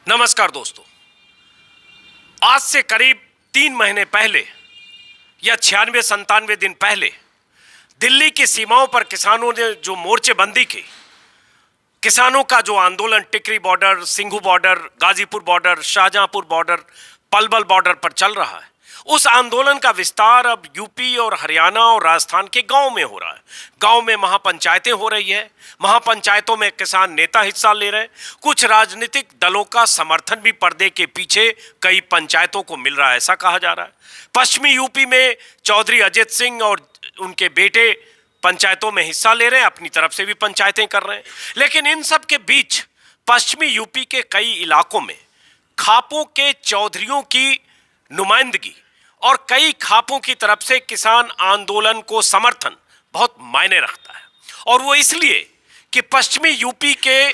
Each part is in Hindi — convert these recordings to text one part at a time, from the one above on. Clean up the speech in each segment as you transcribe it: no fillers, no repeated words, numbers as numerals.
नमस्कार दोस्तों। आज से करीब 3 महीने पहले या 96-97 दिन पहले दिल्ली की सीमाओं पर किसानों ने जो मोर्चेबंदी की, किसानों का जो आंदोलन Tikri border, Singhu border, Ghazipur border, Shahjahanpur border, Palwal border पर चल रहा है, उस आंदोलन का विस्तार अब यूपी और हरियाणा और राजस्थान के गांव में हो रहा है। गांव में महापंचायतें हो रही है। महापंचायतों में किसान नेता हिस्सा ले रहे हैं। कुछ राजनीतिक दलों का समर्थन भी पर्दे के पीछे कई पंचायतों को मिल रहा है, ऐसा कहा जा रहा है। पश्चिमी यूपी में चौधरी अजित सिंह और उनके बेटे पंचायतों में हिस्सा ले रहे हैं, अपनी तरफ से भी पंचायतें कर रहे हैं। लेकिन इन सब के बीच पश्चिमी यूपी के कई इलाकों में खापों के चौधरियों की नुमाइंदगी और कई खापों की तरफ से किसान आंदोलन को समर्थन बहुत मायने रखता है। और वो इसलिए कि पश्चिमी यूपी के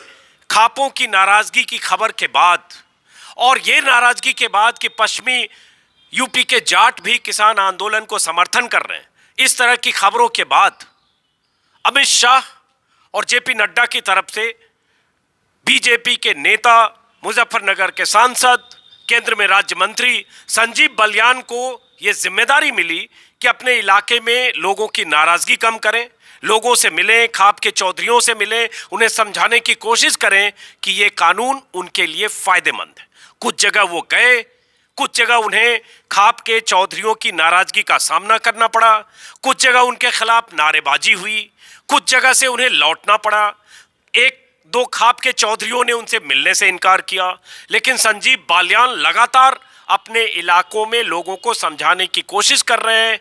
खापों की नाराजगी की खबर के बाद और ये नाराजगी के बाद कि पश्चिमी यूपी के जाट भी किसान आंदोलन को समर्थन कर रहे हैं, इस तरह की खबरों के बाद अमित शाह और जेपी नड्डा की तरफ से बीजेपी के नेता, मुजफ्फरनगर के सांसद, केंद्र में राज्य मंत्री संजीव बलियान को यह जिम्मेदारी मिली कि अपने इलाके में लोगों की नाराजगी कम करें, लोगों से मिलें, खाप के चौधरियों से मिलें, उन्हें समझाने की कोशिश करें कि यह कानून उनके लिए फायदेमंद है। कुछ जगह वो गए, कुछ जगह उन्हें खाप के चौधरियों की नाराजगी का सामना करना पड़ा, कुछ जगह उनके खिलाफ नारेबाजी हुई, कुछ जगह से उन्हें लौटना पड़ा। एक दो खाप के चौधरियों ने उनसे मिलने से इनकार किया, लेकिन संजीव बालियान लगातार अपने इलाकों में लोगों को समझाने की कोशिश कर रहे हैं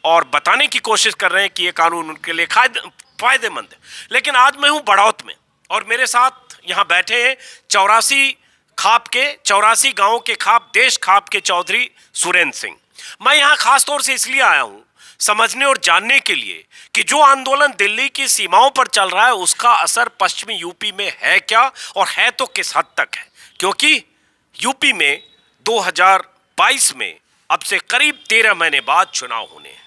और बताने की कोशिश कर रहे हैं कि यह कानून उनके लिए फायदेमंद है। लेकिन आज मैं हूं बड़ौत में और मेरे साथ यहां बैठे हैं 84 गांवों के खाप, देश खाप के चौधरी सुरेंद्र सिंह। मैं यहां खासतौर से इसलिए आया हूं समझने और जानने के लिए कि जो आंदोलन दिल्ली की सीमाओं पर चल रहा है उसका असर पश्चिमी यूपी में है क्या, और है तो किस हद तक है। क्योंकि यूपी में 2022 में अब से करीब 13 महीने बाद चुनाव होने हैं,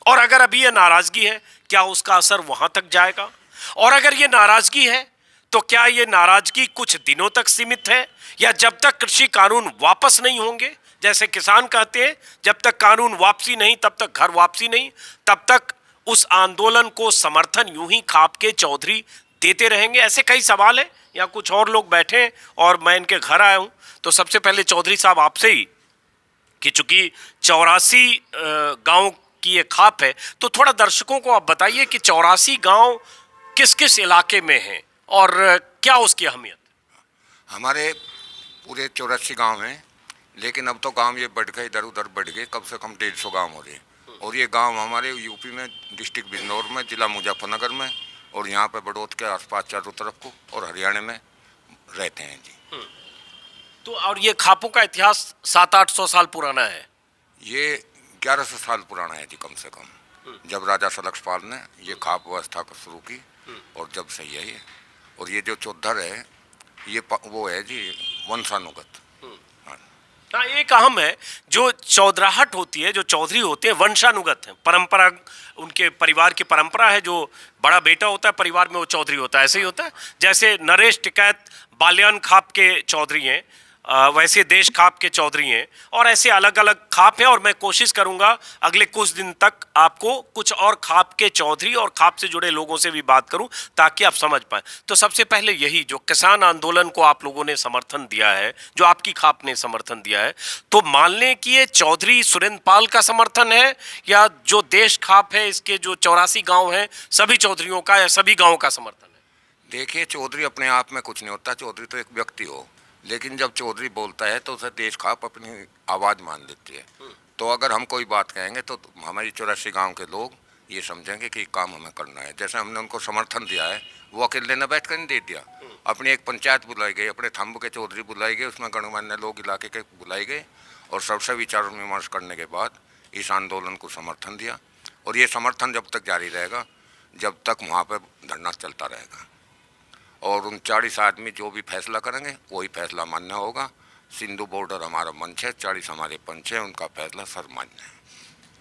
और अगर अभी यह नाराजगी है, क्या उसका असर वहां तक जाएगा? और अगर यह नाराजगी है तो क्या यह नाराजगी कुछ दिनों तक सीमित है, या जब तक कृषि कानून वापस नहीं होंगे, जैसे किसान कहते हैं जब तक कानून वापसी नहीं तब तक घर वापसी नहीं, तब तक उस आंदोलन को समर्थन यूं ही खाप के चौधरी देते रहेंगे? ऐसे कई सवाल हैं। या कुछ और लोग बैठे हैं और मैं इनके घर आया हूं। तो सबसे पहले चौधरी साहब आपसे ही, कि चूंकि 84 गांव की ये खाप है, तो थोड़ा दर्शकों को आप बताइए कि 84 गांव किस किस इलाके में हैं और क्या उसकी अहमियत? हमारे पूरे 84 गांव हैं, लेकिन अब तो गांव ये बढ़ गए, इधर उधर बढ़ गए, कम से कम 150 गांव हो रहे। और ये गांव हमारे यूपी में, डिस्ट्रिक्ट बिजनौर में, जिला मुजफ्फरनगर में, और यहाँ पे बड़ौत के आसपास चारों तरफ को, और हरियाणा में रहते हैं जी। तो और ये खापों का इतिहास 700-800 साल पुराना है? ये 1100 साल पुराना है जी, कम से कम। जब राजा सलक्षपाल ने ये खाप व्यवस्था को शुरू की, और जब से यही है। और ये जो चौधर है, ये वो है जी वंशानुगत। हाँ, एक अहम है, जो चौधराहट होती है, जो चौधरी होते हैं वंशानुगत है, परंपरा, उनके परिवार की परंपरा है। जो बड़ा बेटा होता है परिवार में वो चौधरी होता है। ऐसे ही होता है जैसे नरेश टिकैत बालियान खाप के चौधरी हैं, वैसे देश खाप के चौधरी हैं, और ऐसे अलग अलग खाप हैं। और मैं कोशिश करूंगा अगले कुछ दिन तक आपको कुछ और खाप के चौधरी और खाप से जुड़े लोगों से भी बात करूं, ताकि आप समझ पाएं। तो सबसे पहले यही, जो किसान आंदोलन को आप लोगों ने समर्थन दिया है, जो आपकी खाप ने समर्थन दिया है, तो मान लें कि ये चौधरी सुरेंद्र पाल का समर्थन है, या जो देश खाप है इसके जो 84 गाँव हैं सभी चौधरियों का, या सभी गाँव का समर्थन है? देखिए, चौधरी अपने आप में कुछ नहीं होता, चौधरी तो एक व्यक्ति हो, लेकिन जब चौधरी बोलता है तो उसे देश खाप अपनी आवाज़ मान देती है। तो अगर हम कोई बात कहेंगे तो हमारी 84 गांव के लोग ये समझेंगे कि काम हमें करना है। जैसे हमने उनको समर्थन दिया है, वो अकेले न बैठ कर नहीं दे दिया। अपनी एक पंचायत बुलाई गई, अपने थम्ब के चौधरी बुलाई गए, उसमें गणमान्य लोग इलाके के बुलाई गए, और सबसे विचार विमर्श करने के बाद इस आंदोलन को समर्थन दिया। और ये समर्थन जब तक जारी रहेगा, जब तक वहाँ पर धरना चलता रहेगा। और उन 40 आदमी जो भी फैसला करेंगे वही फैसला मान्य होगा। सिंधु बॉर्डर हमारा मंच है, 40 हमारे पंच हैं, उनका फैसला सर्वमान्य है।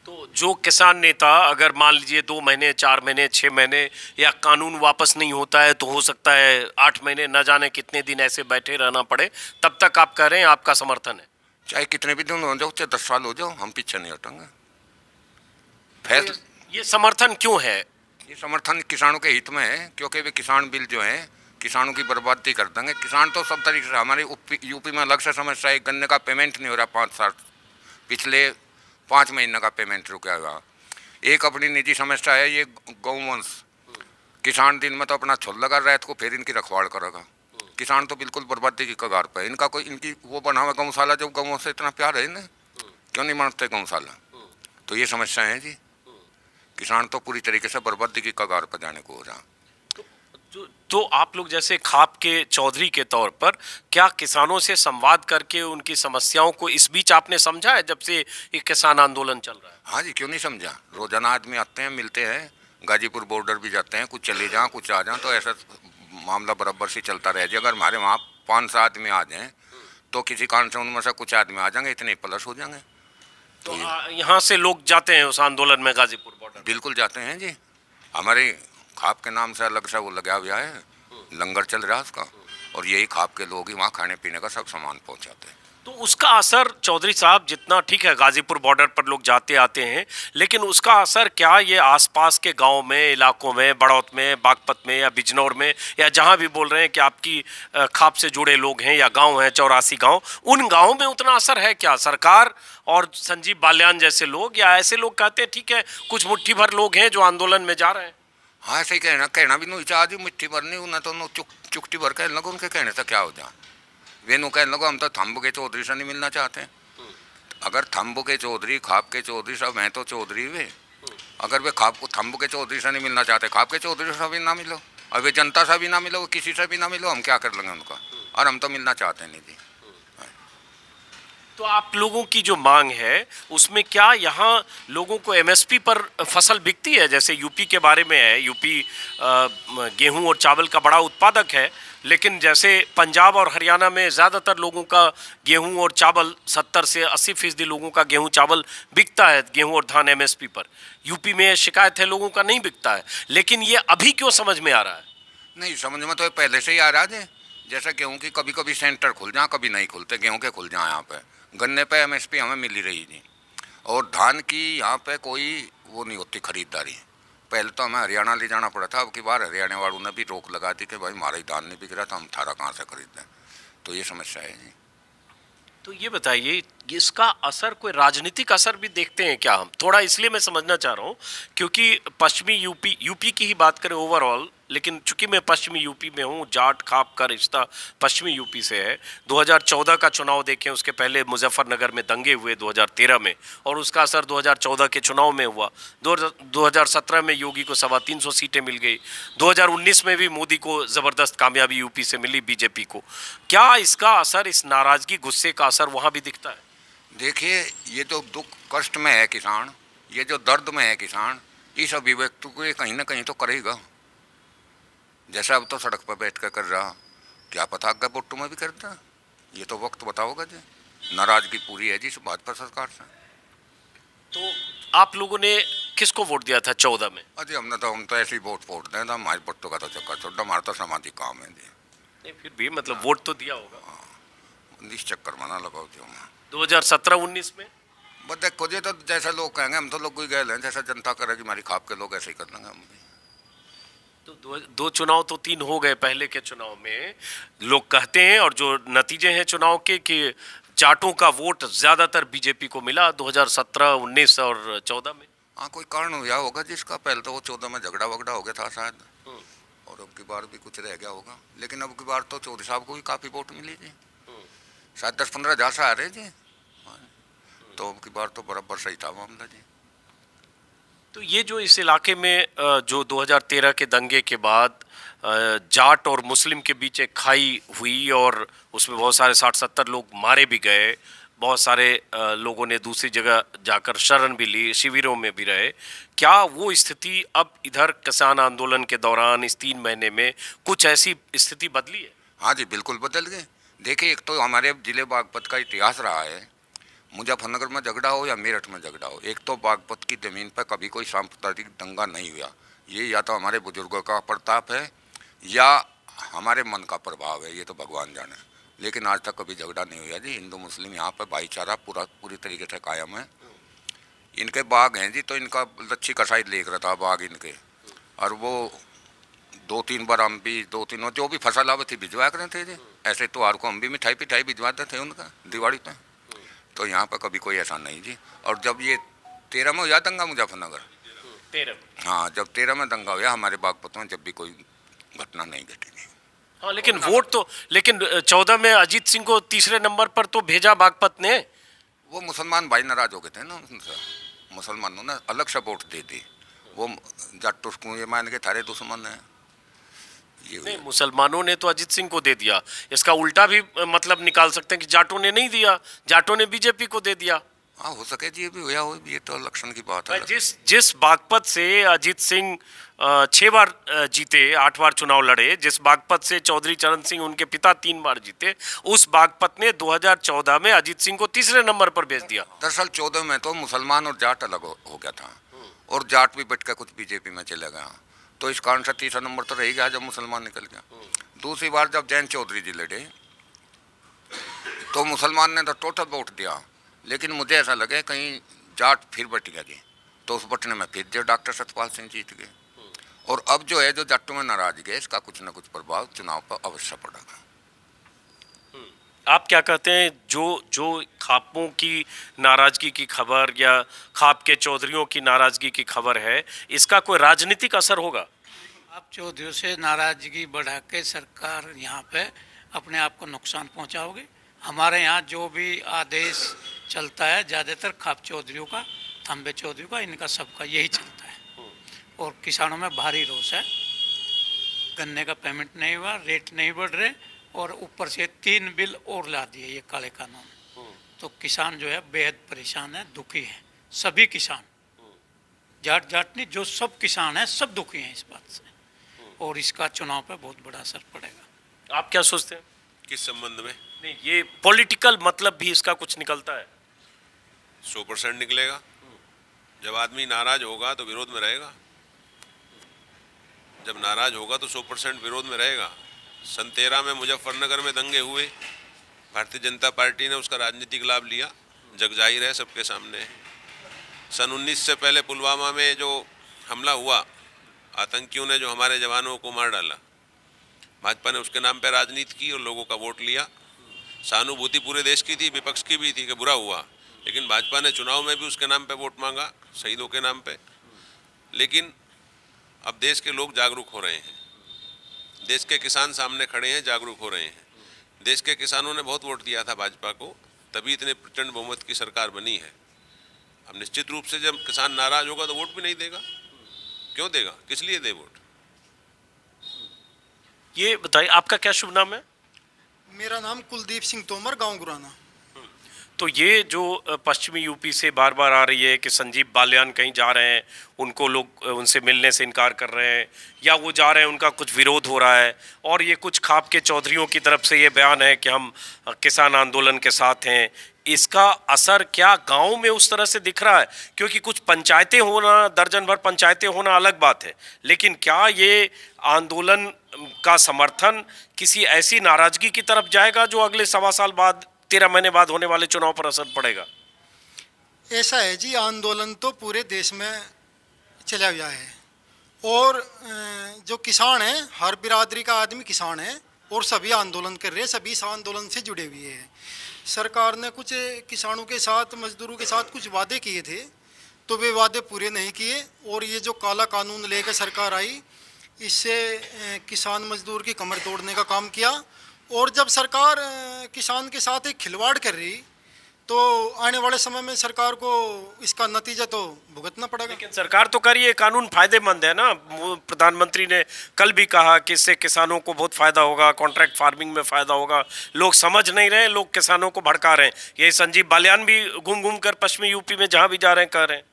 तो जो किसान नेता अगर मान लीजिए 2 महीने, 4 महीने, 6 महीने या कानून वापस नहीं होता है तो हो सकता है 8 महीने न जाने कितने दिन ऐसे बैठे रहना पड़े, तब तक आप कह रहे हैं आपका समर्थन है। चाहे कितने भी दिन हो जाओ, चाहे 10 साल हो जाओ, हम पीछे नहीं हटेंगे। तो फैसला ये समर्थन क्यों है? ये समर्थन किसानों के हित में है, क्योंकि वे किसान बिल जो है किसानों की बर्बादी कर देंगे। किसान तो सब तरीके से, हमारे यूपी में अलग से समस्या है, गन्ने का पेमेंट नहीं हो रहा 5 साल, पिछले 5 महीने का पेमेंट रुका हुआ। एक अपनी निजी समस्या है ये गौवंश, किसान दिन में तो अपना छोल लगा रात को फिर इनकी रखवाड़ करेगा। किसान तो बिल्कुल बर्बादी की कगार पर है। इनका कोई इनकी वो बना हुआ गौशाला, जब गौवंश से इतना प्यार है ना, क्यों नहीं मानते गौशाला? तो ये समस्या है जी, किसान तो पूरी तरीके से बर्बादी की कगार पर जाने को हो रहा। तो आप लोग जैसे खाप के चौधरी के तौर पर क्या किसानों से संवाद करके उनकी समस्याओं को इस बीच आपने समझा है जब से ये किसान आंदोलन चल रहा है? हाँ जी, क्यों नहीं समझा। रोजाना आदमी आते हैं, मिलते हैं, गाजीपुर बॉर्डर भी जाते हैं, कुछ चले जाएं कुछ आ जाएं, तो ऐसा मामला बराबर से चलता रह जाए। अगर हमारे वहाँ 500 आदमी आ जाएं तो किसी कारण से उनमें से कुछ आदमी आ जाएंगे, इतने प्लस हो जाएंगे। तो यहाँ से लोग जाते हैं उस आंदोलन में गाजीपुर बॉर्डर? बिल्कुल जाते हैं जी। हमारे खाप के नाम से अलग से वो लगा हुआ है, लंगर चल रहा है उसका, और यही खाप के लोग ही वहाँ खाने पीने का सब सामान पहुँचाते हैं। तो उसका असर चौधरी साहब, जितना ठीक है गाजीपुर बॉर्डर पर लोग जाते आते हैं, लेकिन उसका असर क्या ये आसपास के गांव में, इलाकों में, बड़ौत में, बागपत में या बिजनौर में या जहां भी बोल रहे हैं कि आपकी खाप से जुड़े लोग हैं या गांव हैं 84 गांव, उन गांवों में उतना असर है क्या? सरकार और संजीव बालियान जैसे लोग या ऐसे लोग कहते हैं ठीक है कुछ मुट्ठी भर लोग हैं जो आंदोलन में जा रहे हैं? हाँ, ऐसे ही कहना भी नहीं चाहती, मुट्ठी भर नहीं, उन्हें तो चुकटी भर कहने लगो, उनके कहने से क्या हो जाए। वे नु कहने लगो हम तो थम्बू के चौधरी से नहीं मिलना चाहते। अगर थम्बू के चौधरी, खाप के चौधरी सब हैं तो चौधरी वे, अगर वे खाप को थम्बू के चौधरी से नहीं मिलना चाहते, खाप के चौधरी से भी ना मिलो, और वे जनता से भी ना मिलो, किसी से भी ना मिलो, हम क्या कर लेंगे उनका? और हम तो मिलना चाहते नहीं थी। तो आप लोगों की जो मांग है उसमें क्या यहाँ लोगों को एमएसपी पर फसल बिकती है? जैसे यूपी के बारे में है, यूपी गेहूं और चावल का बड़ा उत्पादक है, लेकिन जैसे पंजाब और हरियाणा में ज़्यादातर लोगों का गेहूं और चावल 70 से 80% लोगों का गेहूं चावल बिकता है, गेहूं और धान एमएसपी पर। यूपी में शिकायत है लोगों का नहीं बिकता है, लेकिन ये अभी क्यों समझ में आ रहा है? नहीं समझ में तो पहले से ही आ रहा है। जैसे गेहूँ की कभी कभी सेंटर खुल जाए, कभी नहीं खुलते, गेहूँ के खुल जाए। यहाँ पे गन्ने पे एमएसपी हमें मिल ही रही थी, और धान की यहाँ पे कोई वो नहीं होती खरीदारी। पहले तो हमें हरियाणा ले जाना पड़ा था, अब की बार हरियाणा वालों ने भी रोक लगा दी कि भाई हमारा ही धान नहीं बिक रहा था, हम थारा कहाँ से खरीदें। तो ये समस्या है जी। तो ये बताइए इसका असर, कोई राजनीतिक असर भी देखते हैं क्या हम? थोड़ा इसलिए मैं समझना चाह रहा हूँ क्योंकि पश्चिमी यूपी की ही बात करें ओवरऑल, लेकिन चूंकि मैं पश्चिमी यूपी में हूँ, जाट खाप का रिश्ता पश्चिमी यूपी से है। 2014 का चुनाव देखें, उसके पहले मुजफ्फरनगर में दंगे हुए 2013 में, और उसका असर 2014 के चुनाव में हुआ। 2017 में योगी को 325 सीटें मिल गई। 2019 में भी मोदी को ज़बरदस्त कामयाबी यूपी से मिली, बीजेपी को। क्या इसका असर, इस नाराज़गी, गुस्से का असर वहाँ भी दिखता है? देखिए, ये जो दुख कष्ट में है किसान, ये जो दर्द में है किसान, इस अभिव्यक्ति को ये कहीं ना कहीं तो करेगा। जैसा अब तो सड़क पर बैठ कर रहा, क्या पता अग्गा बोट्टू में भी करता, ये तो वक्त बताओगा जी। नाराजगी पूरी है जी इस भाजपा सरकार से। तो आप लोगों ने किसको वोट दिया था 14 में? अजी हम तो ऐसे ही वोट दें था, हमारे बोट्टू का तो चक्कर छोटा, हमारा तो सामाजिक काम है जी। नहीं, फिर भी मतलब वोट तो दिया होगा। इस चक्कर में ना लगाओ जो 2017-19 में बस देखो जी, तो जैसे लोग कहेंगे हम तो लोग कोई गए हैं, जैसा जनता करेगी हमारी खाप के लोग ऐसे ही कर लेंगे हम भी। तो दो चुनाव तो 3 हो गए। पहले के चुनाव में लोग कहते हैं, और जो नतीजे हैं चुनाव के, कि जाटों का वोट ज्यादातर बीजेपी को मिला 2017, 19 और 14 में। हाँ, कोई कारण हुआ होगा जिसका। पहले तो वो 14 में झगड़ा वगड़ा हो गया था शायद, और अब की बार भी कुछ रह गया होगा, लेकिन अब की बार तो चौधरी साहब को भी काफ़ी वोट मिली थी, शायद 10-15 हज़ार से आ रहे जी। तो अब की बार तो बराबर सही था मामला जी। तो ये जो इस इलाके में जो 2013 के दंगे के बाद जाट और मुस्लिम के बीच एक खाई हुई, और उसमें बहुत सारे 60-70 लोग मारे भी गए, बहुत सारे लोगों ने दूसरी जगह जाकर शरण भी ली, शिविरों में भी रहे। क्या वो स्थिति अब इधर किसान आंदोलन के दौरान इस 3 महीने में कुछ ऐसी स्थिति बदली है? हाँ जी, बिल्कुल बदल गए। देखिए, एक तो हमारे जिले बागपत का इतिहास रहा है, मुजफ्फरनगर में झगड़ा हो या मेरठ में झगड़ा हो, एक तो बागपत की ज़मीन पर कभी कोई सांप्रदायिक दंगा नहीं हुआ। ये या तो हमारे बुजुर्गों का प्रताप है या हमारे मन का प्रभाव है, ये तो भगवान जाने। लेकिन आज तक कभी झगड़ा नहीं हुआ जी। हिंदू मुस्लिम यहाँ पर भाईचारा पूरी तरीके से कायम है। इनके बाग हैं जी, तो इनका लच्छी कसाई लेख रहा था बाग इनके, और वो 2-3 बार हम भी 2-3 जो भी फसल आवे थी भिजवा कर थे जी। ऐसे त्योहार को हम भी मिठाई पिठाई भिजवाते थे उनका दिवाली पे। तो यहाँ पर कभी कोई ऐसा नहीं जी। और जब ये 13 में हुआ दंगा मुजफ्फरनगर, 13, हाँ जब 13 में दंगा हुआ हमारे बागपत में जब भी कोई घटना नहीं घटी नहीं। हाँ लेकिन वोट तो, लेकिन 14 में अजीत सिंह को तीसरे नंबर पर तो भेजा बागपत ने। वो मुसलमान भाई नाराज हो गए थे ना उनसे, मुसलमानों ने अलग से वोट दे दी। वो जट उसको ये मान के थारे दुश्मन है ये। नहीं, मुसलमानों ने तो अजीत सिंह को दे दिया। इसका उल्टा भी मतलब निकाल सकते हैं कि जाटों ने नहीं दिया, जाटों ने बीजेपी को दे दिया। हाँ हो सके जी, ये भी हुआ हो, ये तो इलेक्शन की बात है। जिस बागपत से अजीत सिंह 6 बार जीते, 8 बार चुनाव लड़े, जिस बागपत से चौधरी चरण सिंह उनके पिता 3 बार जीते, उस बागपत ने 2014 में अजीत सिंह को तीसरे नंबर पर भेज दिया। दरअसल 14 में तो मुसलमान और जाट अलग हो गया था, और जाट भी बैठ कर कुछ बीजेपी में चले गया। तो इस कारण से तीसरा नंबर तो रह गया जब मुसलमान निकल गया। दूसरी बार जब जैन चौधरी जी लड़े तो मुसलमान ने तो टोटल वोट दिया, लेकिन मुझे ऐसा लगे कहीं जाट फिर बट गया जी। तो उस बटने में फिर जो डॉक्टर सतपाल सिंह जीत गए। और अब जो है जो जाटों में नाराजगी है, इसका कुछ न कुछ प्रभाव चुनाव पर अवश्य पड़ेगा। आप क्या कहते हैं, जो खापों की नाराजगी की खबर या खाप के चौधरियों की नाराजगी की खबर है, इसका कोई राजनीतिक असर होगा? आप चौधरियों से नाराजगी बढ़ा के सरकार यहाँ पे अपने आप को नुकसान पहुँचाओगे। हमारे यहाँ जो भी आदेश चलता है ज़्यादातर खाप चौधरियों का, थम्बे चौधरियों का, इनका सबका यही चलता है। और किसानों में भारी रोष है। गन्ने का पेमेंट नहीं हुआ, रेट नहीं बढ़ रहे, और ऊपर से 3 बिल और ला दिए ये काले कानून। तो किसान जो है बेहद परेशान है, दुखी है। सभी किसान, जाट जाट नहीं, जो सब किसान हैं सब दुखी हैं इस बात से। और इसका चुनाव पे बहुत बड़ा असर पड़ेगा। आप क्या सोचते हैं? किस संबंध में? नहीं, ये पॉलिटिकल मतलब भी इसका कुछ निकलता है? 100% निकलेगा। जब आदमी नाराज होगा तो विरोध में रहेगा। जब नाराज होगा तो 100% विरोध में रहेगा। सन 13 में मुजफ्फरनगर में दंगे हुए, भारतीय जनता पार्टी ने उसका राजनीतिक लाभ लिया, जग जाहिर है, सबके सामने है। सन 19 से पहले पुलवामा में जो हमला हुआ, आतंकियों ने जो हमारे जवानों को मार डाला, भाजपा ने उसके नाम पर राजनीति की और लोगों का वोट लिया। सहानुभूति पूरे देश की थी, विपक्ष की भी थी कि बुरा हुआ, लेकिन भाजपा ने चुनाव में भी उसके नाम पे वोट मांगा, शहीदों के नाम पे। लेकिन अब देश के लोग जागरूक हो रहे हैं, देश के किसान सामने खड़े हैं, जागरूक हो रहे हैं। देश के किसानों ने बहुत वोट दिया था भाजपा को, तभी इतने प्रचंड बहुमत की सरकार बनी है। अब निश्चित रूप से जब किसान नाराज होगा तो वोट भी नहीं देगा। क्यों देगा? किस लिए दे वोट? ये बताइए, आपका क्या शुभ नाम है? मेरा नाम कुलदीप सिंह तोमर, गांव गुराना। तो ये जो पश्चिमी यूपी से बार बार आ रही है कि संजीव बालियान कहीं जा रहे हैं, उनको लोग उनसे मिलने से इनकार कर रहे हैं, या वो जा रहे हैं उनका कुछ विरोध हो रहा है, और ये कुछ खाप के चौधरियों की तरफ से ये बयान है कि हम किसान आंदोलन के साथ हैं, इसका असर क्या गांव में उस तरह से दिख रहा है? क्योंकि कुछ पंचायतें होना, दर्जन भर पंचायतें होना अलग बात है, लेकिन क्या ये आंदोलन का समर्थन किसी ऐसी नाराजगी की तरफ जाएगा जो अगले 1.25 साल बाद, 13 महीने बाद होने वाले चुनाव पर असर पड़ेगा? ऐसा है जी, आंदोलन तो पूरे देश में चला हुआ है, और जो किसान हैं, हर बिरादरी का आदमी किसान है, और सभी आंदोलन कर रहे हैं, सभी इस आंदोलन से जुड़े हुए हैं। सरकार ने कुछ किसानों के साथ, मजदूरों के साथ कुछ वादे किए थे, तो वे वादे पूरे नहीं किए, और ये जो काला कानून लेकर सरकार आई, इससे किसान मजदूर की कमर तोड़ने का काम किया। और जब सरकार किसान के साथ एक खिलवाड़ कर रही, तो आने वाले समय में सरकार को इसका नतीजा तो भुगतना पड़ेगा। लेकिन सरकार तो कह रही है कानून फायदेमंद है ना। प्रधानमंत्री ने कल भी कहा कि इससे किसानों को बहुत फायदा होगा, कॉन्ट्रैक्ट फार्मिंग में फायदा होगा। लोग समझ नहीं रहे, लोग किसानों को भड़का रहे हैं। ये संजीव बालियान भी घूम घूम कर पश्चिमी यूपी में जहाँ भी जा रहे हैं कह रहे हैं।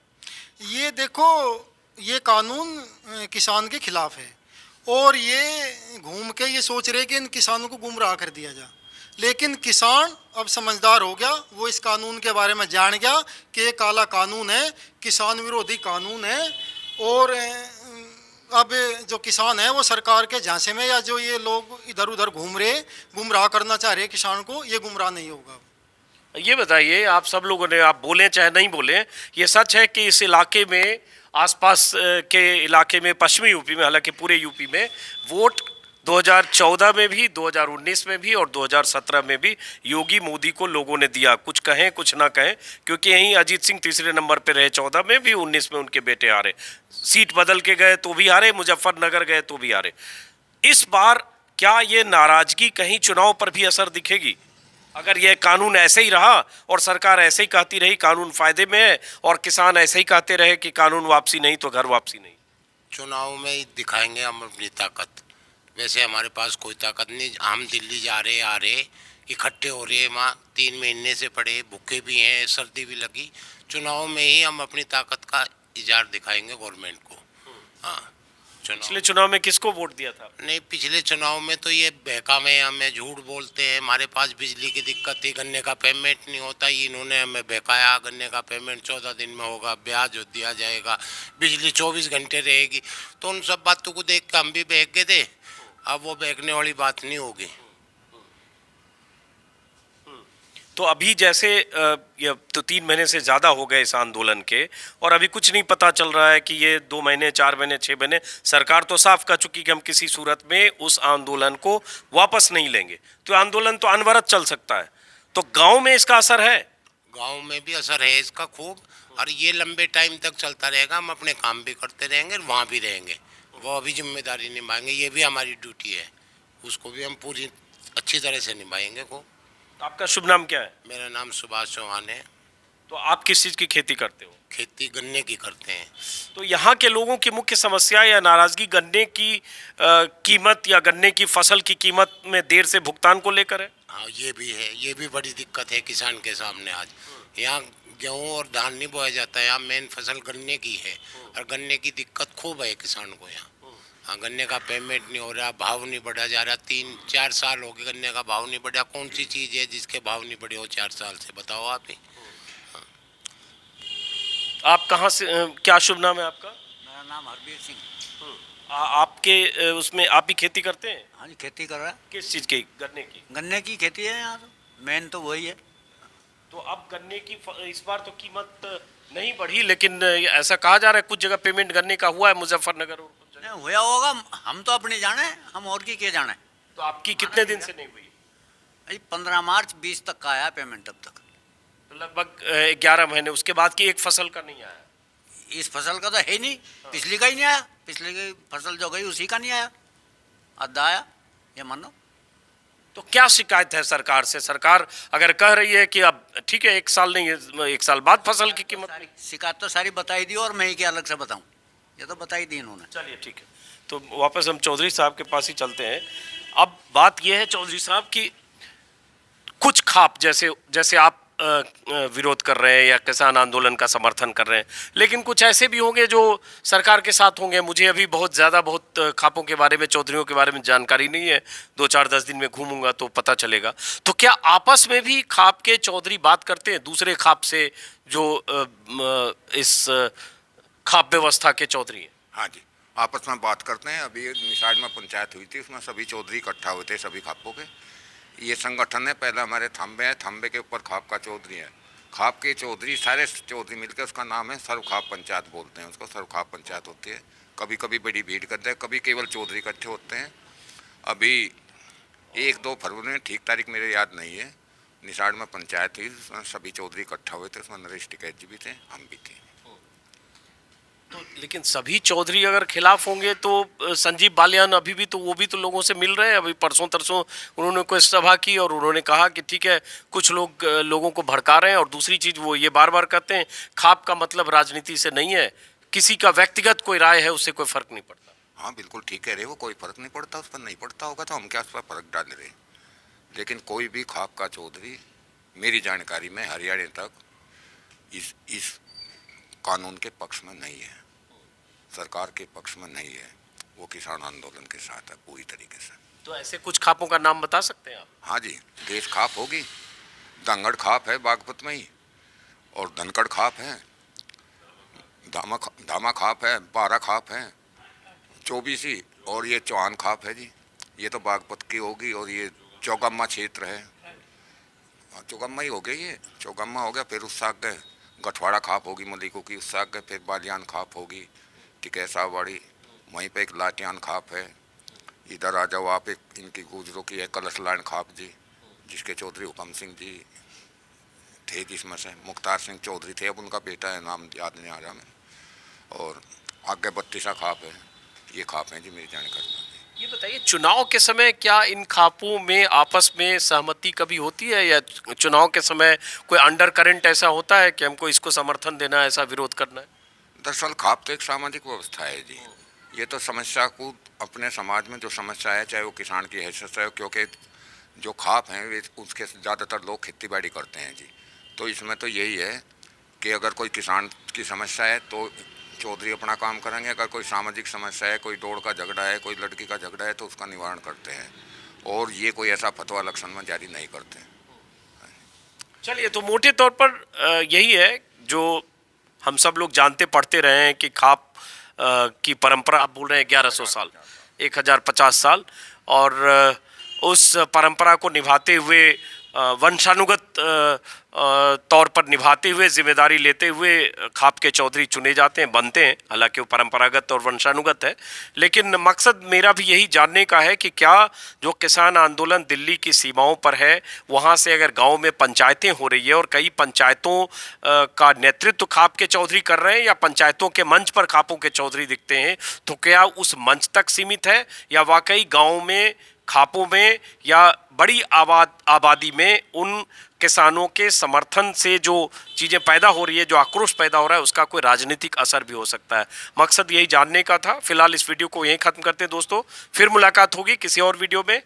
ये देखो, ये कानून किसान के खिलाफ है, और ये घूम के ये सोच रहे कि इन किसानों को गुमराह कर दिया जाए। लेकिन किसान अब समझदार हो गया, वो इस कानून के बारे में जान गया कि ये काला कानून है, किसान विरोधी कानून है। और अब जो किसान है वो सरकार के झांसे में, या जो ये लोग इधर उधर घूम रहे, गुमराह करना चाह रहे किसान को, ये गुमराह नहीं होगा। ये बताइए, आप सब लोगों ने, आप बोलें चाहे नहीं बोलें, ये सच है कि इस इलाके में, आसपास के इलाके में, पश्चिमी यूपी में, हालांकि पूरे यूपी में वोट 2014 में भी, 2019 में भी और 2017 में भी योगी मोदी को लोगों ने दिया, कुछ कहें कुछ ना कहें, क्योंकि यहीं अजीत सिंह तीसरे नंबर पे रहे 14 में भी, 19 में उनके बेटे हारे, सीट बदल के गए तो भी हारे, मुजफ्फरनगर गए तो भी हारे। इस बार क्या ये नाराजगी कहीं चुनाव पर भी असर दिखेगी? अगर यह कानून ऐसे ही रहा और सरकार ऐसे ही कहती रही कानून फायदे में है, और किसान ऐसे ही कहते रहे कि कानून वापसी नहीं तो घर वापसी नहीं, चुनाव में ही दिखाएंगे हम अपनी ताकत। वैसे हमारे पास कोई ताकत नहीं, हम दिल्ली जा रहे आ रहे, इकट्ठे हो रहे, वहाँ 3 महीने से पड़े, भूखे भी हैं, सर्दी भी लगी। चुनाव में ही हम अपनी ताकत का इजहार दिखाएंगे गवर्नमेंट को। हाँ, पिछले चुनाव में किसको वोट दिया था? नहीं, पिछले चुनाव में तो ये बहका में हमें झूठ बोलते हैं, हमारे पास बिजली की दिक्कत थी, गन्ने का पेमेंट नहीं होता, इन्होंने हमें बहकाया, गन्ने का पेमेंट 14 दिन में होगा, ब्याज दिया जाएगा, बिजली 24 घंटे रहेगी। तो उन सब बातों को देख के हम भी बहक गए थे। अब वो बहकने वाली बात नहीं होगी। तो अभी जैसे ये तो 3 महीने से ज़्यादा हो गए इस आंदोलन के, और अभी कुछ नहीं पता चल रहा है कि ये 2 महीने, 4 महीने, 6 महीने, सरकार तो साफ कह चुकी कि हम किसी सूरत में उस आंदोलन को वापस नहीं लेंगे, तो आंदोलन तो अनवरत चल सकता है। तो गांव में इसका असर है? गांव में भी असर है इसका खूब, और ये लंबे टाइम तक चलता रहेगा। हम अपने काम भी करते रहेंगे, वहाँ भी रहेंगे, वो अभी जिम्मेदारी निभाएंगे, ये भी हमारी ड्यूटी है, उसको भी हम पूरी अच्छी तरह से निभाएंगे को। आपका शुभ नाम क्या है? मेरा नाम सुभाष चौहान है। तो आप किस चीज़ की खेती करते हो? खेती गन्ने की करते हैं। तो यहाँ के लोगों की मुख्य समस्या या नाराजगी गन्ने की कीमत या गन्ने की फसल की कीमत में देर से भुगतान को लेकर है? हाँ, ये भी है, ये भी बड़ी दिक्कत है किसान के सामने आज। यहाँ गेहूँ और धान नहीं बोया जाता है, यहाँ मेन फसल गन्ने की है, और गन्ने की दिक्कत खूब है किसान को यहाँ। हाँ, गन्ने का पेमेंट नहीं हो रहा, भाव नहीं बढ़ा जा रहा, 3-4 साल हो गए गन्ने का भाव नहीं बढ़ा। कौन सी चीज़ है जिसके भाव नहीं बढ़े हो 4 साल से, बताओ आप ही। आप कहाँ से, क्या शुभ नाम है आपका? मेरा नाम हरबीर सिंह। आपके उसमें आप भी खेती करते हैं? हाँ जी, खेती कर रहा है। किस चीज़ की? गन्ने की? गन्ने की खेती है यहाँ, तो मेन तो वही है। तो अब गन्ने की इस बार तो कीमत नहीं बढ़ी, लेकिन ऐसा कहा जा रहा है कुछ जगह पेमेंट गन्ने का हुआ है, मुजफ्फरनगर और कुछ जगह। नहीं हुआ होगा, हम तो अपनी जाने, हम और की क्या जाने। तो आपकी कितने दिन से नहीं हुई? अभी 15 मार्च 20 तक का आया पेमेंट अब तक। तो लगभग 11 महीने, उसके बाद की एक फसल का नहीं आया। इस फसल का तो है ही नहीं, पिछली का ही नहीं आया, पिछली की फसल जो गई उसी का नहीं आया, आधा आया, ये मानो। तो क्या शिकायत है सरकार से? सरकार अगर कह रही है कि अब ठीक है 1 साल नहीं, 1 साल बाद फसल की कीमत नहीं। शिकायत तो सारी बताई दी, और मैं ही क्या अलग से बताऊं, ये तो बताई दी इन्होंने। चलिए ठीक है, तो वापस हम चौधरी साहब के पास ही चलते हैं। अब बात यह है चौधरी साहब की कुछ खाप, जैसे आप विरोध कर रहे हैं या किसान आंदोलन का समर्थन कर रहे हैं, लेकिन कुछ ऐसे भी होंगे जो सरकार के साथ होंगे। मुझे अभी बहुत खापों के बारे में, चौधरियों के बारे में जानकारी नहीं है, 2-4-10 दिन में घूमूंगा तो पता चलेगा। तो क्या आपस में भी खाप के चौधरी बात करते हैं दूसरे खाप से जो इस खाप व्यवस्था के चौधरी हैं? हाँ जी, आपस में बात करते हैं। अभी निषाद में पंचायत हुई थी, उसमें सभी चौधरी इकट्ठा हुए थे, सभी खापों के। ये संगठन है, पहले हमारे थाम्बे है, थाम्बे के ऊपर खाप का चौधरी है, खाप के चौधरी, सारे चौधरी मिलकर उसका नाम है सर्व खाप पंचायत बोलते हैं उसको, सर्व खाप पंचायत होती है। कभी कभी बड़ी भीड़ करते हैं, कभी केवल चौधरी इकट्ठे होते हैं। अभी 1-2 फरवरी में, ठीक तारीख मेरे याद नहीं है, निषाद में पंचायत हुई, उसमें सभी चौधरी इकट्ठा हुए थे, उसमें नरेश टिकैत जी भी थे, हम भी थे। तो लेकिन सभी चौधरी अगर खिलाफ होंगे तो संजीव बालियान अभी भी तो, वो भी तो लोगों से मिल रहे हैं। अभी परसों तरसों उन्होंने कोई सभा की और उन्होंने कहा कि ठीक है, कुछ लोग लोगों को भड़का रहे हैं, और दूसरी चीज़ वो ये बार बार कहते हैं खाप का मतलब राजनीति से नहीं है, किसी का व्यक्तिगत कोई राय है उससे कोई फर्क नहीं पड़ता। हाँ बिल्कुल ठीक कह रहे हो, कोई फर्क नहीं पड़ता, उस पर नहीं पड़ता होगा तो हम क्या उस पर फर्क डाल रहे हैं। लेकिन कोई भी खाप का चौधरी मेरी जानकारी में हरियाणा तक इस कानून के पक्ष में नहीं है, सरकार के पक्ष में नहीं है, वो किसान आंदोलन के साथ है पूरी तरीके से। तो ऐसे कुछ खापों का नाम बता सकते हैं आप? हाँ जी, देश खाप होगी, दंगड़ खाप है बागपत में ही, और धनकड़ खाप है, धामा खाप है, बारा खाप है, चौबीसी, और ये चौहान खाप है जी। ये तो बागपत की होगी, और ये चौगम्मा क्षेत्र है, चौगम्मा ही हो गया, ये चौगम्मा हो गया। फिर उस आगे गठवाड़ा खाप होगी मलिकों की, उससे आगे फिर बालियान खाप होगी, टिकैसावाड़ी, वहीं पे एक लाटियान खाप है। इधर आ जाओ आप, एक इनकी गुजरों की है कलश लाइन खाप जी, जिसके चौधरी हुकम सिंह जी थे, जिसमें से मुख्तार सिंह चौधरी थे, अब उनका बेटा है, नाम याद नहीं आ रहा मैं। और आगे बत्तीसा खाप है। ये खाप हैं जी मेरी जानकारी में। ये बताइए, चुनाव के समय क्या इन खापों में आपस में सहमति कभी होती है, या चुनाव के समय कोई अंडर करंट ऐसा होता है कि हमको इसको समर्थन देना है, ऐसा विरोध करना है? दरअसल खाप तो एक सामाजिक व्यवस्था है जी। ये तो समस्या को, अपने समाज में जो समस्या है, चाहे वो किसान की हैसियत से हो, क्योंकि जो खाप हैं वे उसके ज़्यादातर लोग खेती बाड़ी करते हैं जी। तो इसमें तो यही है कि अगर कोई किसान की समस्या है तो चौधरी अपना काम करेंगे, अगर कोई सामाजिक समस्या है, कोई दौड़ का झगड़ा है, कोई लड़की का झगड़ा है, तो उसका निवारण करते हैं, और ये कोई ऐसा फतवा इलेक्शन में जारी नहीं करते हैं। चलिए, तो मोटे तौर पर यही है जो हम सब लोग जानते पढ़ते रहे हैं कि खाप की परंपरा, आप बोल रहे हैं 1100 साल, 1050 साल, और उस परंपरा को निभाते हुए, वंशानुगत तौर पर निभाते हुए, जिम्मेदारी लेते हुए खाप के चौधरी चुने जाते हैं, बनते हैं। हालांकि वो परंपरागत और वंशानुगत है, लेकिन मकसद मेरा भी यही जानने का है कि क्या जो किसान आंदोलन दिल्ली की सीमाओं पर है, वहाँ से अगर गांव में पंचायतें हो रही है और कई पंचायतों का नेतृत्व खाप के चौधरी कर रहे हैं, या पंचायतों के मंच पर खापों के चौधरी दिखते हैं, तो क्या उस मंच तक सीमित है, या वाकई गाँव में, खापों में, या बड़ी आबादी में उन किसानों के समर्थन से जो चीज़ें पैदा हो रही है, जो आक्रोश पैदा हो रहा है, उसका कोई राजनीतिक असर भी हो सकता है? मकसद यही जानने का था। फिलहाल इस वीडियो को यहीं ख़त्म करते हैं दोस्तों, फिर मुलाकात होगी किसी और वीडियो में।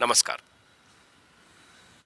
नमस्कार।